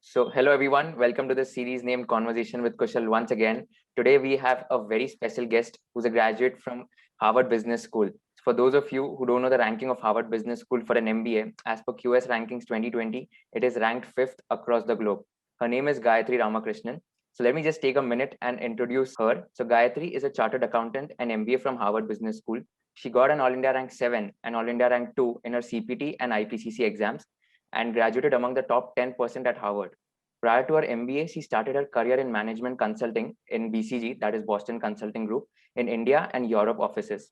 So, hello everyone. Welcome to the series named Conversation with Kushal once again. Today we have a very special guest who's a graduate from Harvard Business School. For those of you who don't know the ranking of Harvard Business School for an MBA, as per QS Rankings 2020, it is ranked 5th across the globe. Her name is Gayathri Ramkrishnan. So let me just take a minute and introduce her. So Gayathri is a Chartered Accountant and MBA from Harvard Business School. She got an All India Rank 7 and All India Rank 2 in her CPT and IPCC exams and graduated among the top 10% at Harvard. Prior to her MBA, she started her career in management consulting in BCG, that is Boston Consulting Group, in India and Europe offices.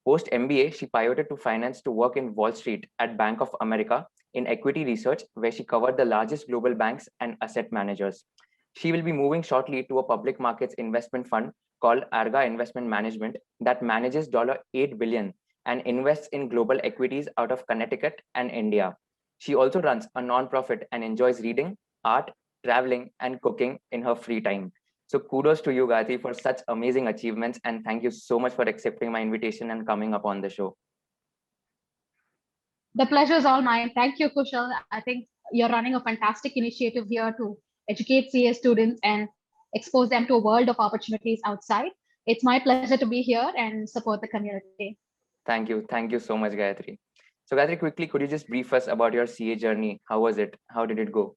Post MBA, she pivoted to finance to work in Wall Street at Bank of America in equity research, where she covered the largest global banks and asset managers. She will be moving shortly to a public markets investment fund called Arga Investment Management that manages $8 billion and invests in global equities out of Connecticut and India. She also runs a nonprofit and enjoys reading, art, traveling, and cooking in her free time. So kudos to you, Gayathri, for such amazing achievements. And thank you so much for accepting my invitation and coming up on the show. The pleasure is all mine. Thank you, Kushal. I think you're running a fantastic initiative here to educate CA students and expose them to a world of opportunities outside. It's my pleasure to be here and support the community. Thank you. Thank you so much, Gayathri. So Gayathri, quickly, could you just brief us about your CA journey? How was it? How did it go?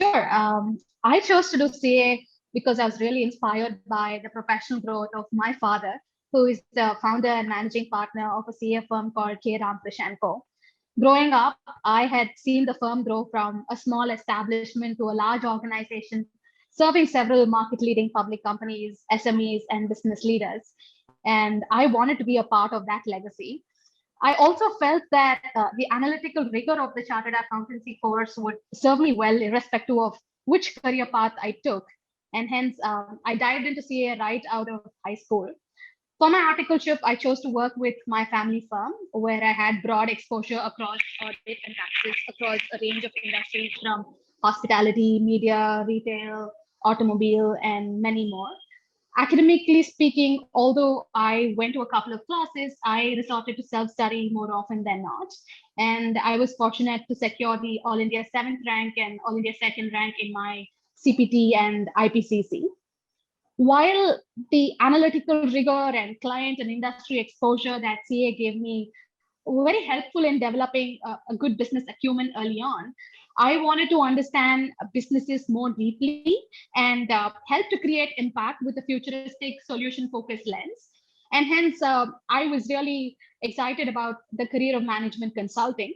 Sure. I chose to do CA because I was really inspired by the professional growth of my father, who is the founder and managing partner of a CA firm called K. Ramkrishnan Co. Growing up, I had seen the firm grow from a small establishment to a large organization, serving several market leading public companies, SMEs, and business leaders. And I wanted to be a part of that legacy. I also felt that the analytical rigor of the chartered accountancy course would serve me well, irrespective of which career path I took. And hence, I dived into CA right out of high school. For my articleship, I chose to work with my family firm, where I had broad exposure across audit and taxes across a range of industries from hospitality, media, retail, automobile, and many more. Academically speaking, although I went to a couple of classes, I resorted to self-study more often than not. And I was fortunate to secure the All India 7th rank and All India 2nd rank in my CPT and IPCC. While the analytical rigor and client and industry exposure that CA gave me were very helpful in developing a good business acumen early on, I wanted to understand businesses more deeply and help to create impact with a futuristic solution focused lens. And hence, I was really excited about the career of management consulting.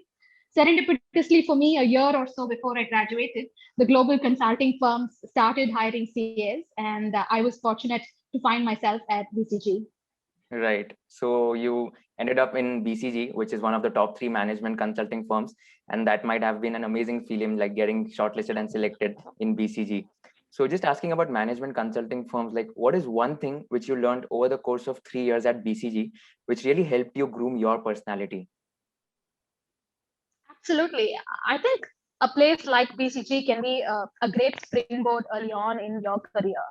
Serendipitously for me, a year or so before I graduated, the global consulting firms started hiring CAs, and I was fortunate to find myself at BCG. Right. So you ended up in BCG, which is one of the top 3 management consulting firms. And that might have been an amazing feeling, like getting shortlisted and selected in BCG. So just asking about management consulting firms, like what is one thing which you learned over the course of 3 years at BCG, which really helped you groom your personality? Absolutely. I think a place like BCG can be a great springboard early on in your career.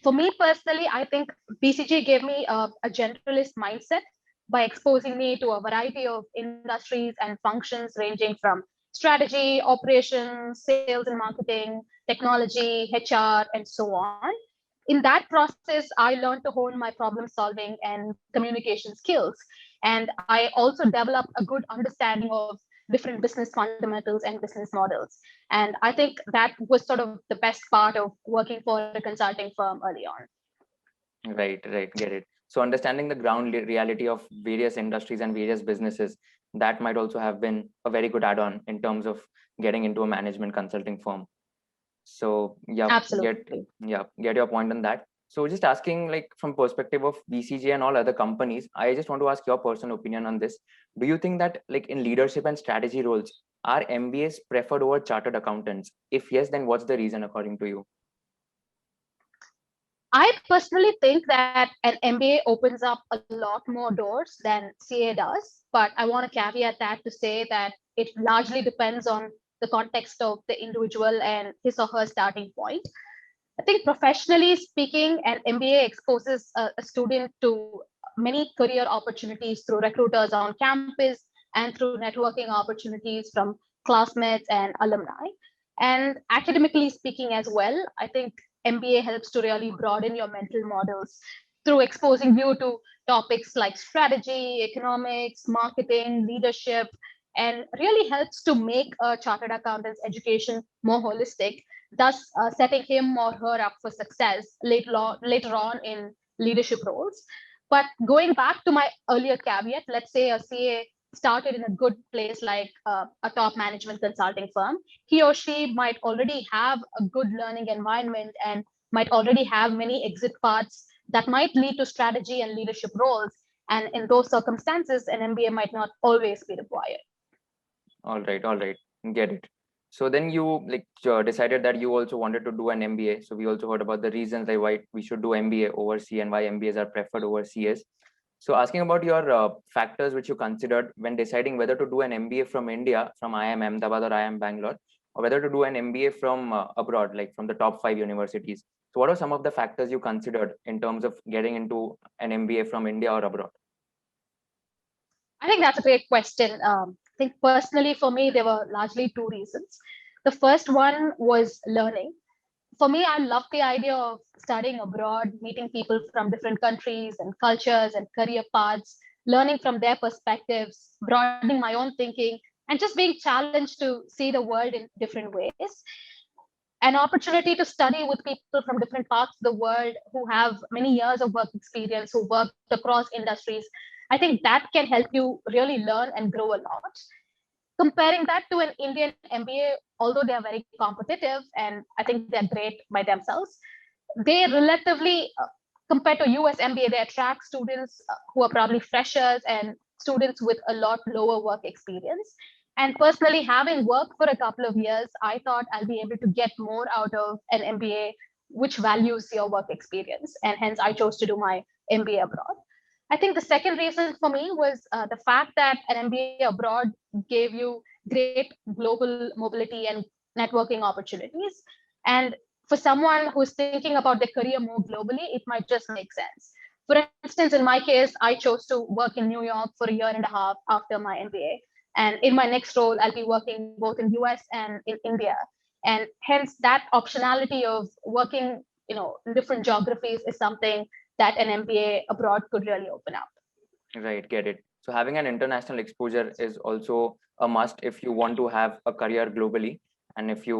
For me personally, I think BCG gave me a generalist mindset by exposing me to a variety of industries and functions ranging from strategy, operations, sales and marketing, technology, HR, and so on. In that process, I learned to hone my problem solving and communication skills. And I also developed a good understanding of different business fundamentals and business models. And I think that was sort of the best part of working for a consulting firm early on. Right, get it. So understanding the ground reality of various industries and various businesses, that might also have been a very good add-on in terms of getting into a management consulting firm. So Absolutely. Get your point on that. So just asking, like, from perspective of BCG and all other companies, I just want to ask your personal opinion on this. Do you think that, like, in leadership and strategy roles, are MBAs preferred over chartered accountants? If yes, then what's the reason according to you? I personally think that an MBA opens up a lot more doors than CA does, but I want to caveat that to say that it largely depends on the context of the individual and his or her starting point. I think professionally speaking, an MBA exposes a student to many career opportunities through recruiters on campus and through networking opportunities from classmates, and alumni. And academically speaking as well, I think MBA helps to really broaden your mental models through exposing you to topics like strategy, economics, marketing, leadership, and really helps to make a chartered accountant's education more holistic, thus setting him or her up for success later on in leadership roles. But going back to my earlier caveat, let's say a CA started in a good place like a top management consulting firm, he or she might already have a good learning environment and might already have many exit paths that might lead to strategy and leadership roles. And in those circumstances, an MBA might not always be required. All right, get it. So then you decided that you also wanted to do an MBA. So we also heard about the reasons like why we should do MBA over CA and why MBAs are preferred over CS. So asking about your factors which you considered when deciding whether to do an MBA from India, from IIM Ahmedabad or IIM Bangalore, or whether to do an MBA from abroad, like from the top 5 universities. So what are some of the factors you considered in terms of getting into an MBA from India or abroad? I think that's a great question. I think personally for me, there were largely two reasons. The first one was learning. For me, I love the idea of studying abroad, meeting people from different countries and cultures and career paths, learning from their perspectives, broadening my own thinking, and just being challenged to see the world in different ways. An opportunity to study with people from different parts of the world who have many years of work experience, who worked across industries. I think that can help you really learn and grow a lot. Comparing that to an Indian MBA, although they are very competitive and I think they're great by themselves, they relatively, compared to US MBA, they attract students who are probably freshers and students with a lot lower work experience. And personally, having worked for a couple of years, I thought I'll be able to get more out of an MBA which values your work experience. And hence, I chose to do my MBA abroad. I think the second reason for me was the fact that an MBA abroad gave you great global mobility and networking opportunities. And for someone who's thinking about their career more globally, it might just make sense. For instance, in my case, I chose to work in New York for a year and a half after my MBA. And in my next role, I'll be working both in US and in India. And hence that optionality of working, in different geographies is something that an MBA abroad could really open up. Right, get it. So having an international exposure is also a must if you want to have a career globally, and if you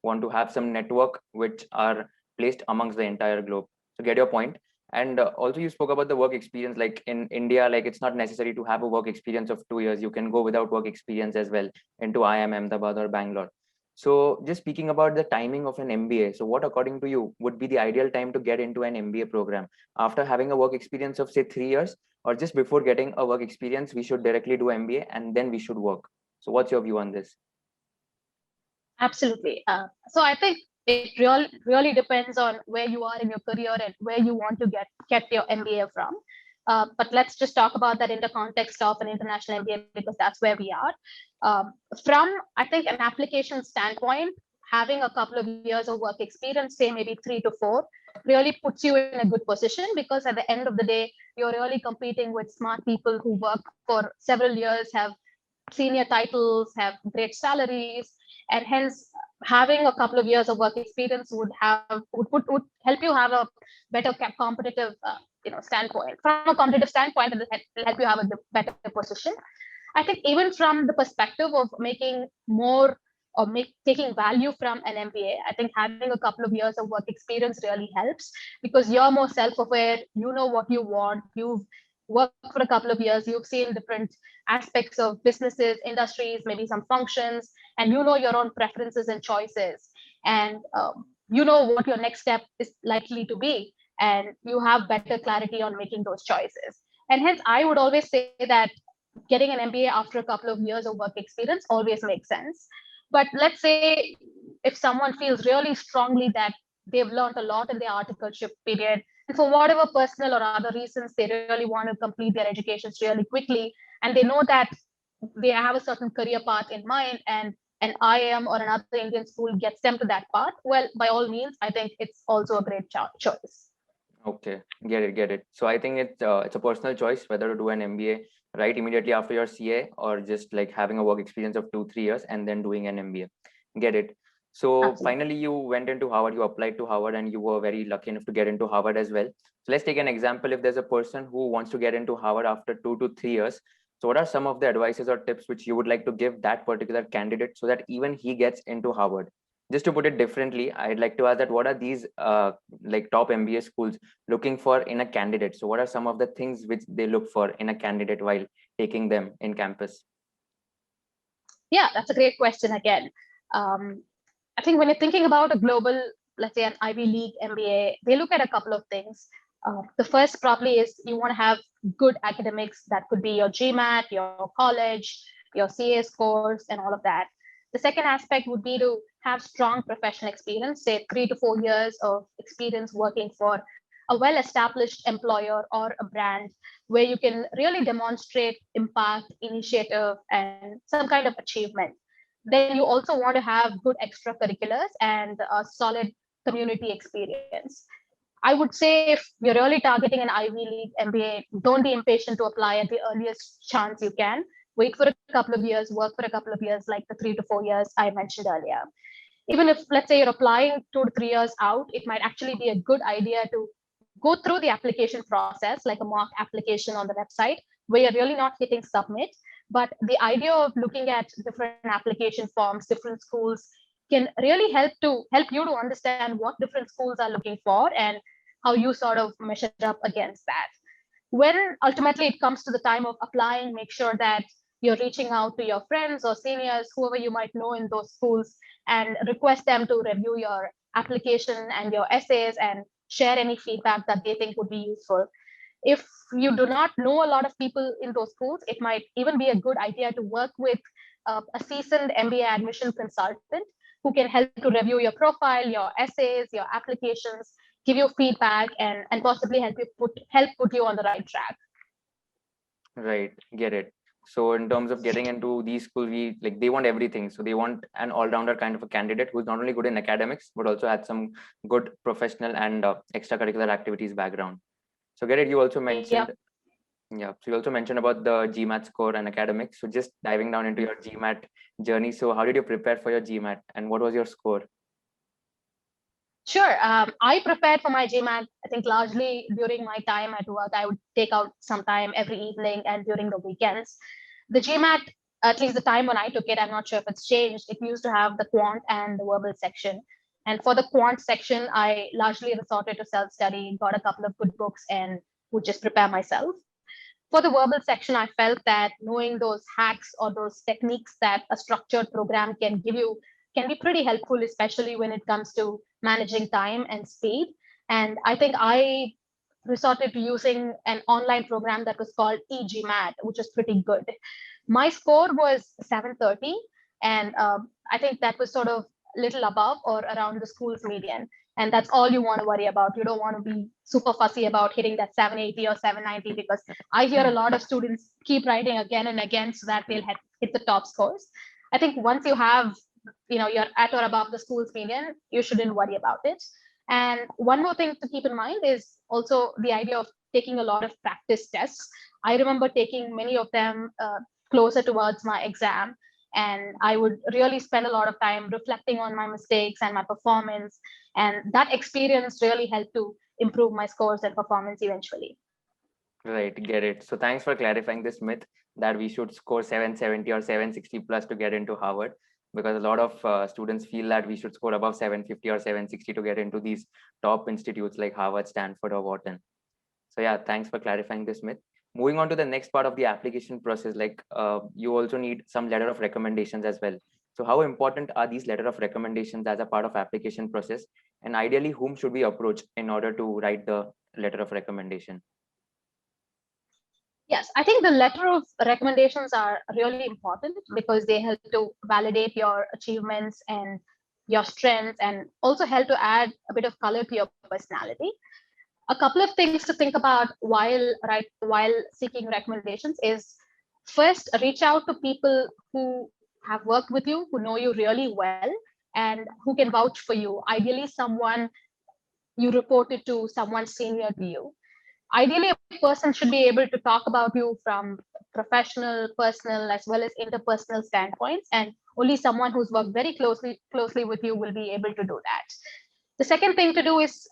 want to have some network which are placed amongst the entire globe. So get your point. And also you spoke about the work experience, like in India, it's not necessary to have a work experience of 2 years. You can go without work experience as well into IIM Ahmedabad or Bangalore. So just speaking about the timing of an MBA, so what according to you would be the ideal time to get into an MBA program? After having a work experience of say 3 years, or just before getting a work experience, we should directly do MBA and then we should work? So what's your view on this? Absolutely. So I think it really depends on where you are in your career and where you want to get your MBA from. But let's just talk about that in the context of an international MBA because that's where we are. From, I think, an application standpoint, having a couple of years of work experience, say maybe 3 to 4, really puts you in a good position because at the end of the day, you're really competing with smart people who work for several years, have senior titles, have great salaries, and hence having a couple of years of work experience would help you have a better competitive standpoint. From a competitive standpoint, it will help you have a better position. I think even from the perspective of making more or taking value from an MBA, I think having a couple of years of work experience really helps because you're more self-aware, you know what you want, you've worked for a couple of years, you've seen different aspects of businesses, industries, maybe some functions, and you know your own preferences and choices. And you know what your next step is likely to be. And you have better clarity on making those choices. And hence, I would always say that getting an MBA after a couple of years of work experience always makes sense. But let's say if someone feels really strongly that they've learned a lot in their articleship period, and for whatever personal or other reasons, they really want to complete their educations really quickly, and they know that they have a certain career path in mind, and an IIM or another Indian school gets them to that path, well, by all means, I think it's also a great choice. Okay, get it. So I think it's a personal choice whether to do an MBA right? Immediately after your CA, or just like having a work experience of 2-3 years and then doing an MBA. Get it? So Absolutely. finally you went into Harvard, you applied to Harvard, and you were very lucky enough to get into Harvard as well. So let's take an example. If there's a person who wants to get into Harvard after 2 to 3 years, so what are some of the advices or tips which you would like to give that particular candidate so that even he gets into Harvard? Just to put it differently, I'd like to ask that what are these like top MBA schools looking for in a candidate? So what are some of the things which they look for in a candidate while taking them in campus? Yeah, that's a great question again. Um, I think when you're thinking about a global, let's say an Ivy League MBA, they look at a couple of things. The first probably is you want to have good academics. That could be your GMAT, your college, your CA scores, and all of that. The second aspect would be to have strong professional experience, say 3 to 4 years of experience working for a well established employer or a brand where you can really demonstrate impact, initiative, and some kind of achievement. Then you also want to have good extracurriculars and a solid community experience. I would say if you're really targeting an Ivy League MBA, don't be impatient to apply at the earliest chance you can. Wait for a couple of years, work for a couple of years, like the 3 to 4 years I mentioned earlier. Even if, let's say, you're applying 2 to 3 years out, it might actually be a good idea to go through the application process, like a mock application on the website, where you're really not hitting submit. But the idea of looking at different application forms, different schools, can really help you to understand what different schools are looking for and how you sort of measure up against that. When ultimately it comes to the time of applying, make sure that you're reaching out to your friends or seniors, whoever you might know in those schools, and request them to review your application and your essays and share any feedback that they think would be useful. If you do not know a lot of people in those schools, it might even be a good idea to work with a seasoned MBA admission consultant who can help to review your profile, your essays, your applications, give you feedback, and possibly help put you on the right track. Right, get it. So in terms of getting into these schools, we like they want everything. So they want an all-rounder kind of a candidate who's not only good in academics but also had some good professional and extracurricular activities background. So get it. You also Yeah. mentioned, yeah. So you also mentioned about the GMAT score and academics. So just diving down into your GMAT journey. So how did you prepare for your GMAT, and what was your score? Sure. I prepared for my GMAT, I think largely during my time at work. I would take out some time every evening and during the weekends. The GMAT, at least the time when I took it, I'm not sure if it's changed. It used to have the quant and the verbal section. And for the quant section, I largely resorted to self study, got a couple of good books, and would just prepare myself. For the verbal section, I felt that knowing those hacks or those techniques that a structured program can give you can be pretty helpful, especially when it comes to managing time and speed. And I think I resorted to using an online program that was called EGMAT, which is pretty good. My score was 730, and I think that was sort of little above or around the school's median. And that's all you want to worry about. You don't want to be super fussy about hitting that 780 or 790, because I hear a lot of students keep writing again and again so that they'll hit the top scores. I think once you have, you're at or above the school's median, you shouldn't worry about it. And one more thing to keep in mind is also the idea of taking a lot of practice tests. I remember taking many of them closer towards my exam, and I would really spend a lot of time reflecting on my mistakes and my performance. And that experience really helped to improve my scores and performance eventually. Right, get it. So thanks for clarifying this myth that we should score 770 or 760 plus to get into Harvard, because a lot of students feel that we should score above 750 or 760 to get into these top institutes like Harvard, Stanford, or Wharton. So yeah, thanks for clarifying this myth. Moving on to the next part of the application process, like you also need some letter of recommendations as well. So how important are these letter of recommendations as a part of application process? And ideally, whom should we approach in order to write the letter of recommendation? Yes, I think the letter of recommendations are really important because they help to validate your achievements and your strengths, and also help to add a bit of color to your personality. A couple of things to think about while seeking recommendations is, first, reach out to people who have worked with you, who know you really well, and who can vouch for you. Ideally, someone you reported to, someone senior to you. Ideally, a person should be able to talk about you from professional, personal, as well as interpersonal standpoints, and only someone who's worked very closely with you will be able to do that. The second thing to do is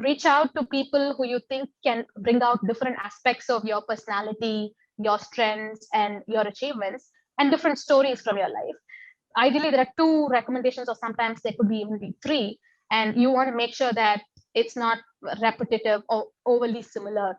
reach out to people who you think can bring out different aspects of your personality, your strengths, and your achievements, and different stories from your life. Ideally, there are two recommendations, or sometimes there could be even be three, and you want to make sure that it's not repetitive or overly similar.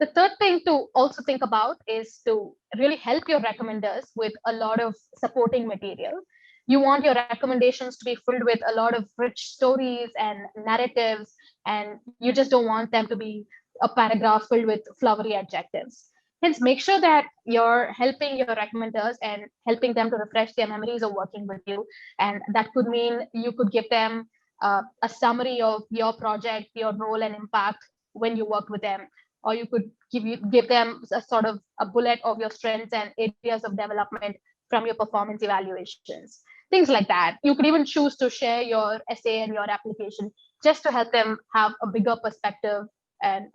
The third thing to also think about is to really help your recommenders with a lot of supporting material. You want your recommendations to be filled with a lot of rich stories and narratives, and you just don't want them to be a paragraph filled with flowery adjectives. Hence, make sure that you're helping your recommenders and helping them to refresh their memories of working with you. And that could mean you could give them a summary of your project, your role and impact when you worked with them, or you could give them a sort of a bullet of your strengths and areas of development from your performance evaluations, things like that. You could even choose to share your essay and your application just to help them have a bigger perspective and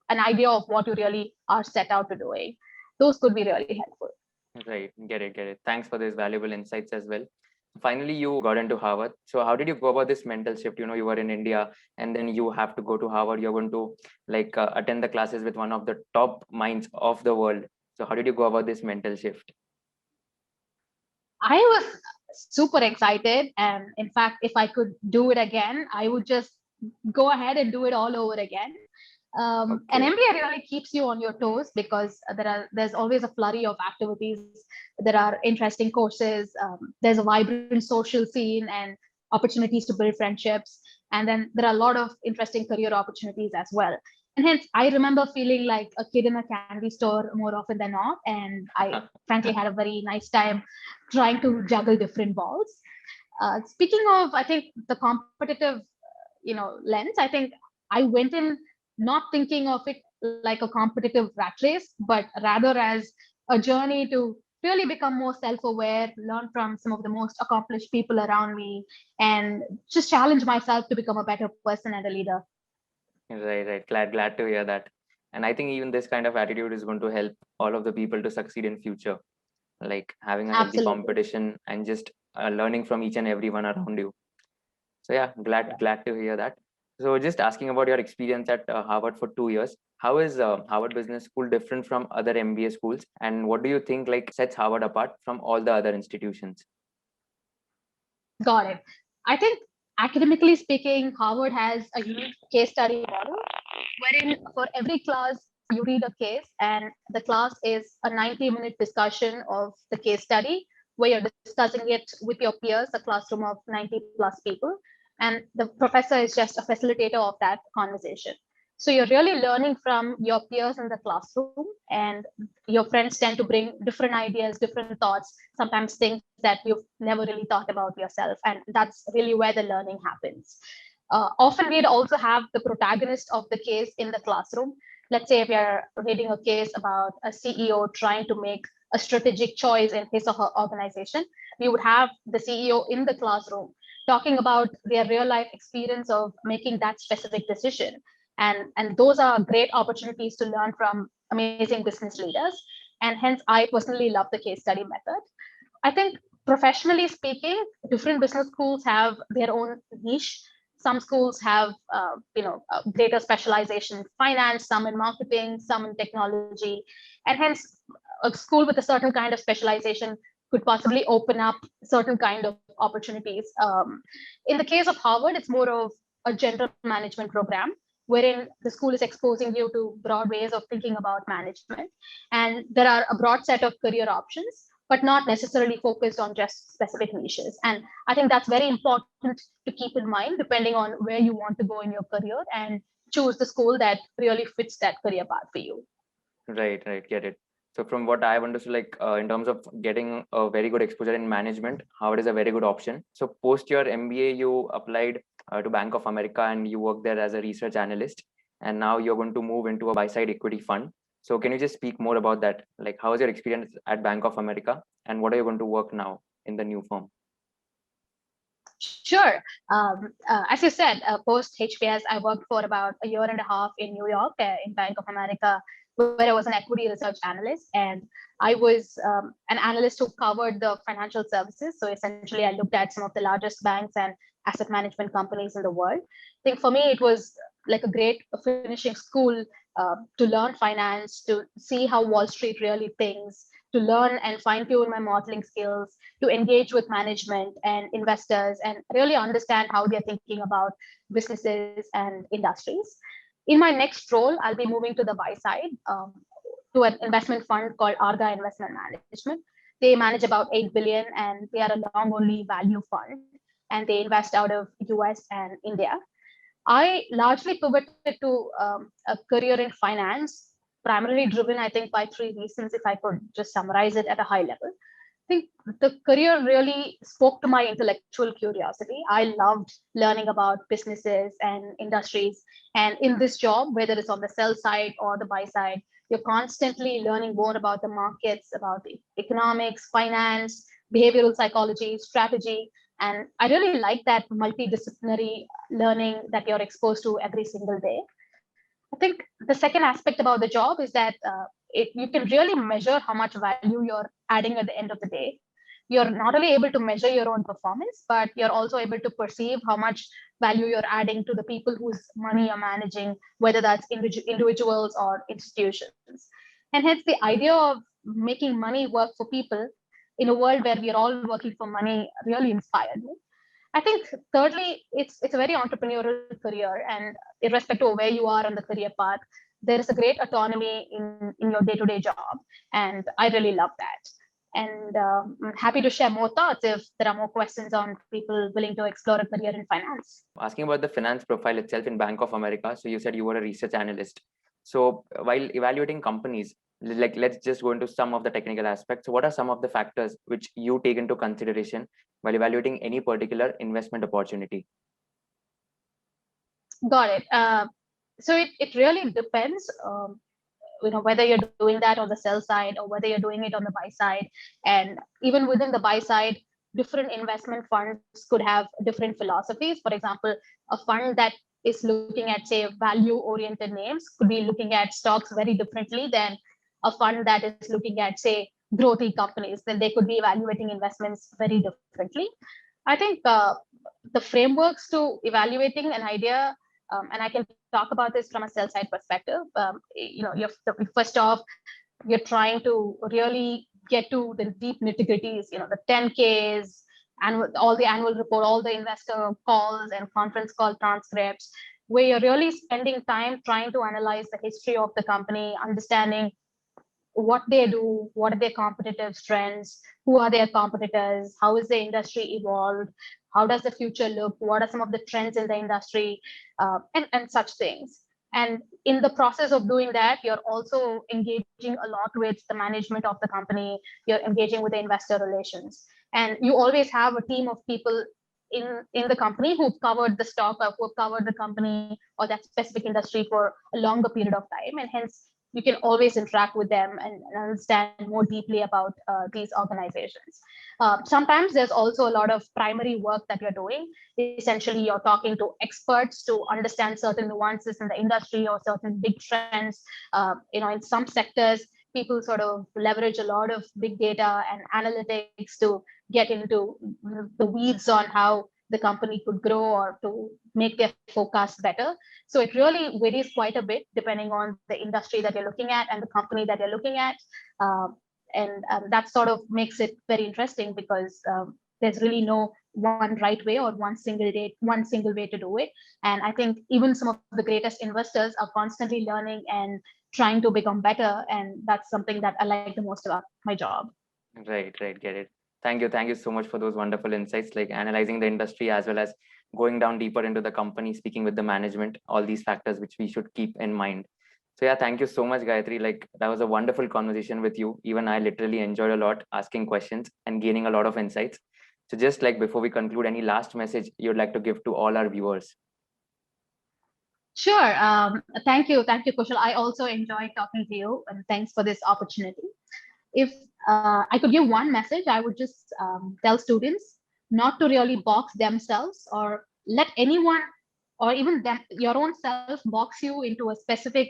an idea of what you really are set out to doing. Those could be really helpful. Right, get it. Thanks for these valuable insights as well. Finally, you got into Harvard. So how did you go about this mental shift? You were in India and then you have to go to Harvard. You're going to attend the classes with one of the top minds of the world. So how did you go about this mental shift? I was super excited. And in fact, if I could do it again, I would just go ahead and do it all over again. An MBA really keeps you on your toes because there's always a flurry of activities. There are interesting courses. There's a vibrant social scene and opportunities to build friendships. And then there are a lot of interesting career opportunities as well. And hence, I remember feeling like a kid in a candy store more often than not. And I frankly had a very nice time trying to juggle different balls. Speaking of, I think the competitive, lens, I think I went in not thinking of it like a competitive rat race, but rather as a journey to really become more self-aware, learn from some of the most accomplished people around me, and just challenge myself to become a better person and a leader. Right. Glad to hear that. And I think even this kind of attitude is going to help all of the people to succeed in future, like having a healthy Absolutely. competition and just learning from each and everyone around you. So yeah, glad to hear that. So just asking about your experience at Harvard for 2 years, how is Harvard Business School different from other MBA schools, and what do you think sets Harvard apart from all the other institutions? Got it. I think academically speaking, Harvard has a unique case study model wherein for every class you read a case, and the class is a 90-minute discussion of the case study where you're discussing it with your peers, a classroom of 90 plus people, and the professor is just a facilitator of that conversation. So you're really learning from your peers in the classroom, and your friends tend to bring different ideas, different thoughts, sometimes things that you've never really thought about yourself. And that's really where the learning happens. Often we'd also have the protagonist of the case in the classroom. Let's say if you're reading a case about a CEO trying to make a strategic choice in his or her organization, we would have the CEO in the classroom talking about their real life experience of making that specific decision. And those are great opportunities to learn from amazing business leaders. And hence, I personally love the case study method. I think professionally speaking, different business schools have their own niche. Some schools have, greater specialization in finance, some in marketing, some in technology, and hence a school with a certain kind of specialization could possibly open up certain kind of opportunities. In the case of Harvard, it's more of a general management program wherein the school is exposing you to broad ways of thinking about management. And there are a broad set of career options, but not necessarily focused on just specific niches. And I think that's very important to keep in mind, depending on where you want to go in your career, and choose the school that really fits that career path for you. Right, get it. So from what I've understood, in terms of getting a very good exposure in management, Harvard is a very good option. So post your MBA, you applied to Bank of America and you worked there as a research analyst. And now you're going to move into a buy-side equity fund. So can you just speak more about that? Like, how was your experience at Bank of America and what are you going to work now in the new firm? Sure. As you said, post HBS, I worked for about a year and a half in New York in Bank of America where I was an equity research analyst, and I was an analyst who covered the financial services. So essentially, I looked at some of the largest banks and asset management companies in the world. I think for me, it was like a great finishing school to learn finance, to see how Wall Street really thinks, to learn and fine tune my modeling skills, to engage with management and investors, and really understand how they're thinking about businesses and industries. In my next role, I'll be moving to the buy side, to an investment fund called Arga Investment Management. They manage about 8 billion, and they are a long only value fund, and they invest out of US and India. I largely pivoted to a career in finance, primarily driven, I think, by three reasons, if I could just summarize it at a high level. I think the career really spoke to my intellectual curiosity. I loved learning about businesses and industries. And in this job, whether it's on the sell side or the buy side, you're constantly learning more about the markets, about the economics, finance, behavioral psychology, strategy. And I really like that multidisciplinary learning that you're exposed to every single day. I think the second aspect about the job is that you can really measure how much value you're adding at the end of the day. You're not only able to measure your own performance, but you're also able to perceive how much value you're adding to the people whose money you're managing, whether that's individuals or institutions. And hence, the idea of making money work for people in a world where we're all working for money really inspired me. I think thirdly, it's a very entrepreneurial career, and irrespective of where you are on the career path, there is a great autonomy in your day-to-day job, and I really love that. And I'm happy to share more thoughts if there are more questions on people willing to explore a career in finance. Asking about the finance profile itself in Bank of America. So you said you were a research analyst. So while evaluating companies, like let's just go into some of the technical aspects. So what are some of the factors which you take into consideration while evaluating any particular investment opportunity? Got it. So it really depends. Whether you're doing that on the sell side or whether you're doing it on the buy side, and even within the buy side, different investment funds could have different philosophies. For example, a fund that is looking at, say, value oriented names could be looking at stocks very differently than a fund that is looking at, say, growthy companies. Then they could be evaluating investments very differently. I think the frameworks to evaluating an idea, and I can talk about this from a sell side perspective. First off, you're trying to really get to the deep nitty gritties, the 10Ks, and all the annual report, all the investor calls and conference call transcripts, where you're really spending time trying to analyze the history of the company, understanding what they do, what are their competitive strengths, who are their competitors, how is the industry evolved, how does the future look, what are some of the trends in the industry, and such things. And in the process of doing that, you're also engaging a lot with the management of the company, you're engaging with the investor relations. And you always have a team of people in the company who've covered the stock or who've covered the company or that specific industry for a longer period of time. And hence, you can always interact with them and understand more deeply about these organizations. Sometimes there's also a lot of primary work that you're doing. Essentially, you're talking to experts to understand certain nuances in the industry or certain big trends. In some sectors, people sort of leverage a lot of big data and analytics to get into the weeds on how the company could grow or to make their forecast better. So it really varies quite a bit depending on the industry that you're looking at and the company that you're looking at. And that sort of makes it very interesting because there's really no one right way or one single way to do it. And I think even some of the greatest investors are constantly learning and trying to become better. And that's something that I like the most about my job. Right, get it. Thank you so much for those wonderful insights, like analyzing the industry as well as going down deeper into the company, speaking with the management, all these factors which we should keep in mind. So yeah, thank you so much, Gayathri. Like that was a wonderful conversation with you. Even I literally enjoyed a lot asking questions and gaining a lot of insights. So just like before we conclude, any last message you'd like to give to all our viewers? Sure. Thank you, Kushal. I also enjoyed talking to you, and thanks for this opportunity. If I could give one message, I would just tell students not to really box themselves or let anyone or even your own self box you into a specific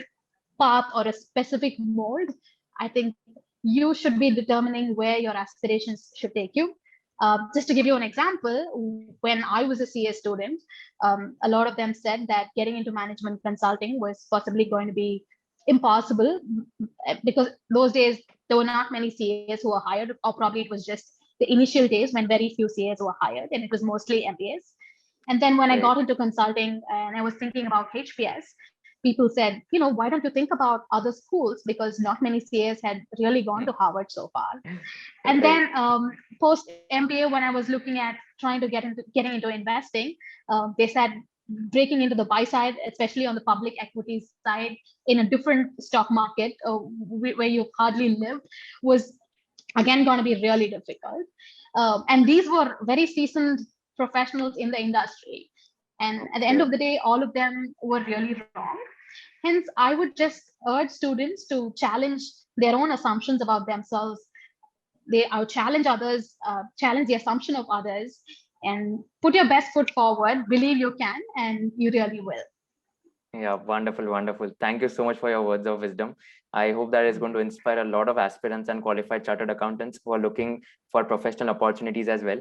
path or a specific mold. I think you should be determining where your aspirations should take you. Just to give you an example, when I was a CA student, a lot of them said that getting into management consulting was possibly going to be impossible because those days there were not many CAs who were hired, or probably it was just the initial days when very few CAs were hired, and it was mostly MBAs. And then when I got into consulting and I was thinking about HPS, people said, why don't you think about other schools? Because not many CAs had really gone to Harvard so far. And then post MBA, when I was looking at trying to getting into investing, they said breaking into the buy side, especially on the public equities side in a different stock market where you hardly lived, was again going to be really difficult. And these were very seasoned professionals in the industry. And at the end of the day, all of them were really wrong. Hence, I would just urge students to challenge their own assumptions about themselves. They challenge others, challenge the assumption of others, and put your best foot forward. Believe you can, and you really will. Yeah, wonderful, wonderful. Thank you so much for your words of wisdom. I hope that is going to inspire a lot of aspirants and qualified chartered accountants who are looking for professional opportunities as well.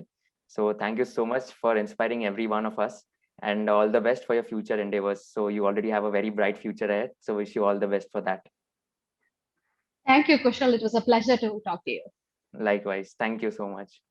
So thank you so much for inspiring every one of us, and all the best for your future endeavors. So you already have a very bright future ahead. So wish you all the best for that. Thank you, Kushal. It was a pleasure to talk to you. Likewise. Thank you so much.